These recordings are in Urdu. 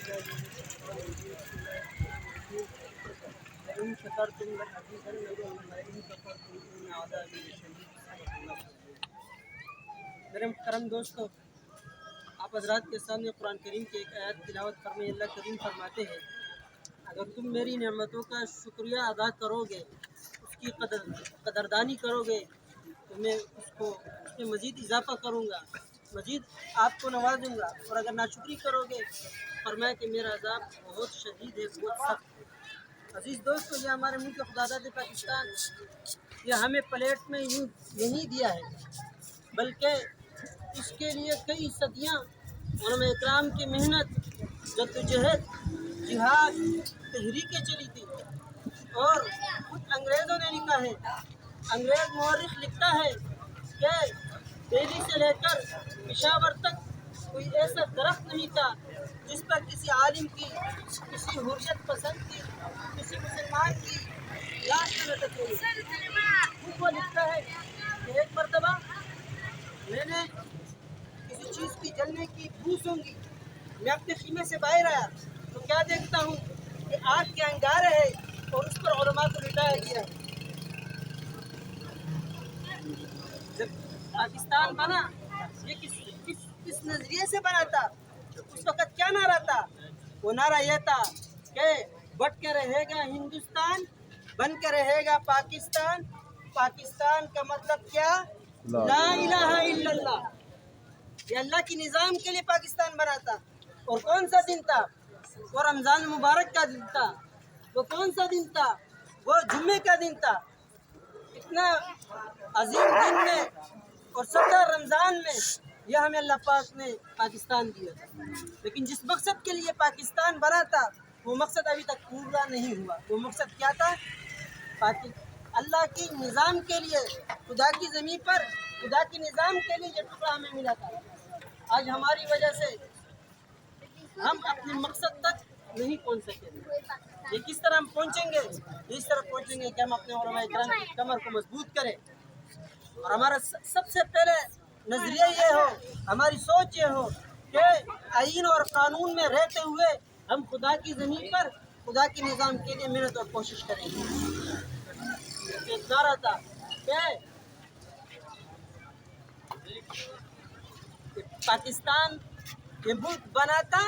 میرے محترم دوستو، آپ حضرات کے سامنے قرآن کریم کی ایک آیت تلاوت فرمائے اللہ کریم فرماتے ہیں، اگر تم میری نعمتوں کا شکریہ ادا کرو گے، اس کی قدردانی کرو گے تو میں اس میں مزید اضافہ کروں گا، مزید آپ کو نوازوں گا، اور اگر ناشکری کرو گے فرمایا کہ میرا عذاب بہت شدید ہے، بہت سخت ہے۔ عزیز دوستو، یہ ہمارے ملک خداداد پاکستان یہ ہمیں پلیٹ میں یوں نہیں دیا ہے، بلکہ اس کے لیے کئی صدیاں علماء اکرام کی محنت، جدوجہد، جہاد، تحریکیں چلی تھی، اور خود انگریزوں نے لکھا ہے، انگریز مورخ لکھتا ہے کہ دہلی سے لے کر پشاور تک کوئی ایسا درخت نہیں تھا جس پر کسی عالم کی، کسی حریت پسند کی، کسی مسلمان کی لاش نہ لٹک رہی ہے۔ خود وہ لکھتا ہے کہ ایک مرتبہ میں نے کسی چیز کی جلنے کی بو سونگی، میں اپنے خیمے سے باہر آیا تو کیا دیکھتا ہوں کہ آگ کے انگارے ہے اور اس پر علماء کو لٹایا گیا ہے۔ جب پاکستان بنا یہ کس نظریے سے بنا تھا؟ اس وقت کیا نعرہ تھا؟ وہ نعرہ یہ تھا کہ بٹ کے رہے گا ہندوستان، بن کے رہے گا پاکستان، پاکستان کا مطلب کیا؟ لا الہ الا اللہ۔ یہ اللہ کی نظام کے لیے پاکستان بنا تھا۔ اور کون سا دن تھا؟ وہ رمضان مبارک کا دن تھا۔ وہ کون سا دن تھا؟ وہ جمعے کا دن تھا۔ اتنا عظیم دن میں اور 17 رمضان میں یہ ہمیں اللہ پاک نے پاکستان دیا تھا، لیکن جس مقصد کے لیے پاکستان بنا تھا وہ مقصد ابھی تک پورا نہیں ہوا۔ وہ مقصد کیا تھا؟ اللہ کی نظام کے لیے، خدا کی زمین پر خدا کی نظام کے لیے یہ ٹکڑا ہمیں ملا تھا۔ آج ہماری وجہ سے ہم اپنے مقصد تک نہیں پہنچ سکے۔ یہ کس طرح ہم پہنچیں گے؟ اس طرح پہنچیں گے کہ ہم اپنے علماء اکرام کی کمر کو مضبوط کریں، اور ہمارا سب سے پہلے نظریہ یہ ہو، ہماری سوچ یہ ہو کہ آئین اور قانون میں رہتے ہوئے ہم خدا کی زمین پر خدا کے نظام کے لیے محنت اور کوشش کریں گے۔ ایک نعرہ تھا کہ پاکستان یہ ملک بنا تھا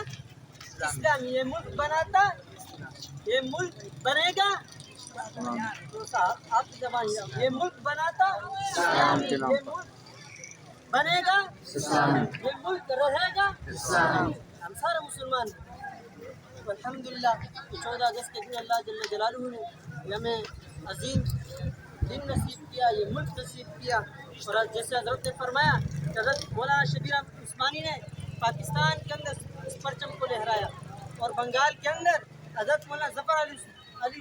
اسلام، یہ ملک بنا تھا، یہ ملک بنے گا آپ کی زبان، یہ ملک بنا تھا یہ ملک بنے گا، یہ ملک رہے گا۔ ہم سارے مسلمان ہیں۔ الحمدللہ 14 اگست کے دن اللہ جل جلالہ نے ہمیں عظیم دن نصیب کیا، یہ ملک نصیب کیا، اور جیسے حضرت نے فرمایا کہ حضرت مولانا شبیر احمد عثمانی نے پاکستان کے اندر اس پرچم کو لہرایا، اور بنگال کے اندر حضرت مولانا ظفر علی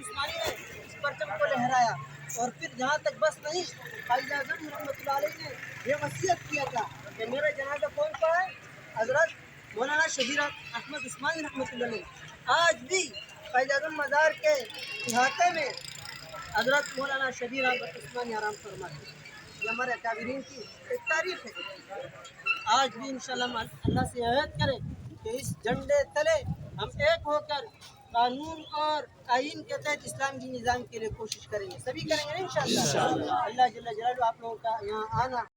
عثمانی نے اس پرچم کو لہرایا، اور پھر جہاں تک بس نہیں، قائد اعظم رحمۃ اللہ علیہ نے یہ وصیت کیا تھا کہ میرا جنازہ کون پڑھائے؟ حضرت مولانا شبیر احمد عثمانی رحمۃ اللہ علیہ۔ آج بھی قائد اعظم مزار کے احاطے میں حضرت مولانا شبیر احمد عثمانی آرام فرماتے ہیں۔ یہ ہمارے اکابرین کی ایک تاریخ ہے۔ آج بھی انشاءاللہ ہم اللہ سے عہد کریں کہ اس جھنڈے تلے ہم ایک ہو کر قانون اور آئین کے تحت اسلام کی نظام کے لیے کوشش کریں گے، سبھی کریں گے انشاءاللہ۔ اللہ جل جلالہ آپ لوگوں کا یہاں آنا